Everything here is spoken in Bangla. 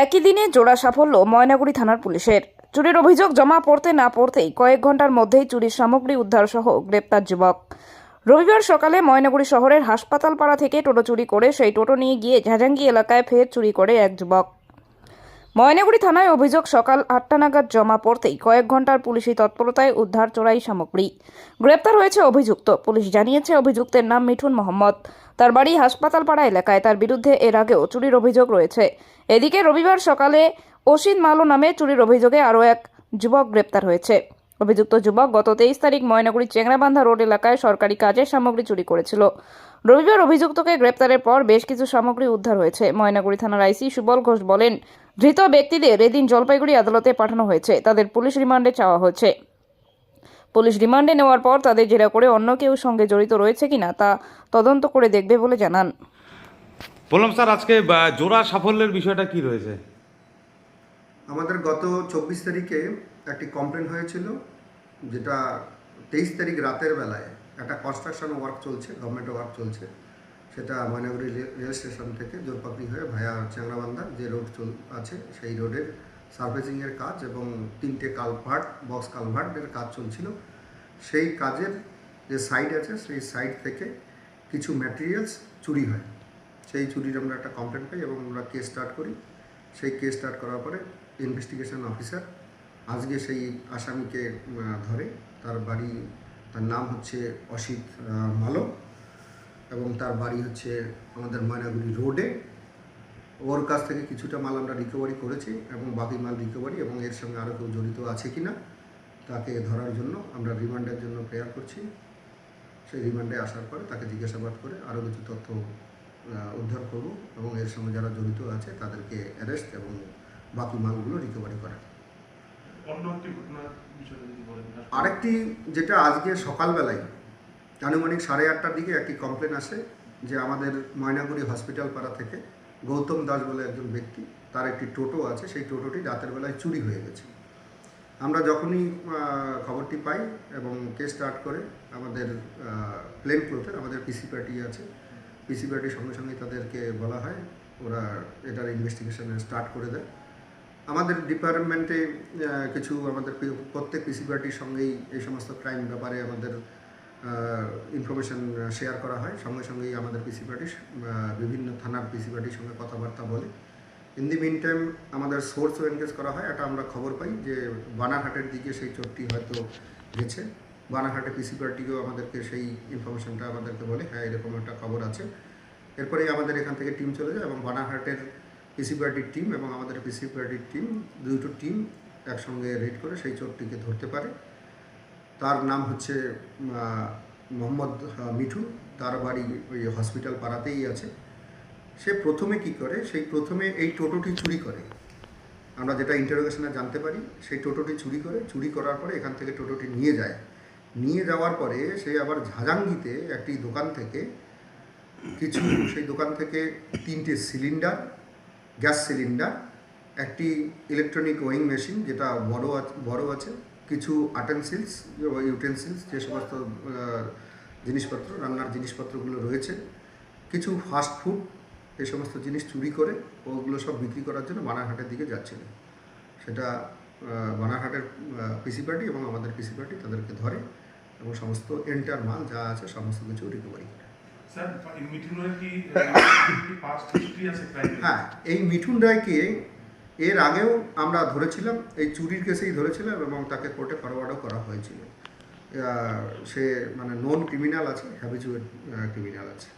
একই দিনে জোড়া সাফল্য ময়নাগুড়ি থানার পুলিশের। চুরির অভিযোগ জমা পড়তে না পড়তেই কয়েক ঘন্টার মধ্যেই চুরির সামগ্রী উদ্ধার সহ গ্রেপ্তার যুবক। রবিবার সকালে ময়নাগুড়ি শহরের হাসপাতাল পাড়া থেকে টোটো চুরি করে সেই টোটো নিয়ে গিয়ে ঝাঁঝাঙ্গি এলাকায় ফের চুরি করে এক যুবক। ময়নাগুড়ি থানায় অভিযোগ সকাল ৮টা নাগাদ জমা পড়তেই কয়েক ঘন্টার পুলিশি তৎপরতায় উদ্ধার চোরাই সামগ্রী। গ্রেপ্তার হয়েছে অভিযুক্ত। পুলিশ জানিয়েছে অভিযুক্তের নাম মিঠুন মোহাম্মদ। তার বাড়ি হাসপাতাল পাড়া এলাকায়। তার বিরুদ্ধে এর আগেও চুরির অভিযোগ রয়েছে। এদিকে রবিবার সকালে অসিত মালো নামে চুরির অভিযোগে আরও এক যুবক গ্রেপ্তার হয়েছে। অভিযুক্ত যুবক গত 23 তারিখ ময়নাগুড়ি চেংরাবান্ধা রোড এলাকায় সরকারি কাজের সামগ্রী চুরি করেছিল। রবিবার অভিযুক্তকে গ্রেপ্তারের পর বেশ কিছু সামগ্রী উদ্ধার হয়েছে। ময়নাগুড়ি থানার আইসি সুবল ঘোষ বলেন, ধৃত ব্যক্তিদের এদিন জলপাইগুড়ি আদালতে পাঠানো হয়েছে। তাদের পুলিশ রিমান্ডে চাওয়া হয়েছে। পুলিশ রিমান্ডে নেওয়ার পর তাদের জেরা করে অন্য কেউ সঙ্গে জড়িত রয়েছে কিনা তা তদন্ত করে দেখবে বলে জানান। বললাম স্যার, আজকে জোড়া সাফল্যের বিষয়টা কি রয়েছে? আমাদের গত 24 তারিখে একটি কমপ্লেন হয়েছিল, যেটা 23 তারিখ রাতের বেলায় একটা কনস্ট্রাকশন ওয়ার্ক চলছে, গভর্নমেন্ট ওয়ার্ক চলছে। সেটা ময়নাগুড়ি রেল স্টেশন থেকে জোরপাকড়ি হয়ে ভায়া চেংরাবান্ধা যে রোড আছে সেই রোডের সার্ফেসিংয়ের কাজ এবং 3টে কালভার্ট, বক্স কালভার্টের কাজ চলছিল। সেই কাজের যে সাইড আছে সেই সাইড থেকে কিছু ম্যাটেরিয়ালস চুরি হয়। সেই চুরির আমরা একটা কমপ্লেন পাই এবং আমরা কেস স্টার্ট করি। সেই কেস স্টার্ট করার পরে ইনভেস্টিগেশন অফিসার আজকে সেই আসামিকে ধরে। তার নাম হচ্ছে অসিত মালো এবং তার বাড়ি হচ্ছে আমাদের ময়নাগুড়ি রোডে। ওর কাছ থেকে কিছুটা মাল আমরা রিকভারি করেছি এবং বাকি মাল রিকভারি এবং এর সঙ্গে আরও কেউ জড়িত আছে কিনা তাকে ধরার জন্য আমরা রিমান্ডের জন্য প্রেয়ার করছি। সেই রিমান্ডে আসার পরে তাকে জিজ্ঞাসাবাদ করে আরও কিছু তথ্য উদ্ধার করব এবং এর সঙ্গে যারা জড়িত আছে তাদেরকে অ্যারেস্ট এবং বাকি মালগুলো রিকভারি করা। আরেকটি যেটা আজকে সকালবেলায় আনুমানিক 8:30টার দিকে একটি কমপ্লেন আসে যে আমাদের ময়নাগুড়ি হসপিটাল পাড়া থেকে গৌতম দাস বলে একজন ব্যক্তি, তার একটি টোটো আছে, সেই টোটোটি রাতের বেলায় চুরি হয়ে গেছে। আমরা যখনই খবরটি পাই এবং কেস স্টার্ট করে আমাদের প্লেন ক্লোথের আমাদের পিসি পার্টি আছে, পিসি পার্টির সঙ্গে সঙ্গে তাদেরকে বলা হয়, ওরা এটার ইনভেস্টিগেশন স্টার্ট করে দেয়। আমাদের ডিপার্টমেন্টে কিছু আমাদের প্রত্যেক পিসি পার্টির সঙ্গেই এই সমস্ত ক্রাইম ব্যাপারে আমাদের ইনফরমেশান শেয়ার করা হয়। সঙ্গে সঙ্গেই আমাদের পিসি পার্টি বিভিন্ন থানার পিসি পার্টির সঙ্গে কথাবার্তা বলে। ইন দি মিন টাইম আমাদের সোর্সও এনগেজ করা হয়। এটা আমরা খবর পাই যে বানারহাটের দিকে সেই চোরটি হয়তো গেছে। বানারহাটে পিসি পার্টিও আমাদেরকে সেই ইনফরমেশানটা আমাদেরকে বলে, হ্যাঁ এরকম একটা খবর আছে। এরপরেই আমাদের এখান থেকে টিম চলে যায় এবং বানারহাটের পিসি পার্টির টিম এবং আমাদের পিসি পার্টির টিম, দুটো টিম একসঙ্গে রেড করে সেই চোরটিকে ধরতে পারে। তার নাম হচ্ছে মোহাম্মদ মিঠুন। তার বাড়ি ওই হসপিটাল পাড়াতেই আছে। সে প্রথমে কি করে, প্রথমে এই টোটোটি চুরি করে। আমরা যেটা ইন্টারোগেশনে জানতে পারি, সেই টোটোটি চুরি করার পরে এখান থেকে টোটোটি নিয়ে যাওয়ার পরে সে আবার ঝাঁঝাঙ্গিতে একটি দোকান থেকে সেই দোকান থেকে 3টে সিলিন্ডার, গ্যাস সিলিন্ডার, একটি ইলেকট্রনিক ওয়িং মেশিন যেটা বড় আছে, কিছু ইউটেন্সিলস যে সমস্ত জিনিসপত্র, রান্নার জিনিসপত্রগুলো রয়েছে, কিছু ফাস্ট ফুড, এই সমস্ত জিনিস চুরি করে ওগুলো সব বিক্রি করার জন্য বানারহাটের দিকে যাচ্ছিল। সেটা বানারহাটের পিসি পার্টি এবং আমাদের পিসি পার্টি তাদেরকে ধরে এবং সমস্ত এন্টার মাল যা আছে সমস্ত কিছু রিকভারি করে। হ্যাঁ, এই মিঠুন রায়কে এর আগেও আমরা ধরেছিলাম, এই চুরির কেসেই ধরেছিলাম এবং তাকে কোর্টে ফরওয়ার্ডও করা হয়েছিল। সে মানে নন ক্রিমিনাল আছে, হ্যাবিচুয়েট ক্রিমিনাল আছে।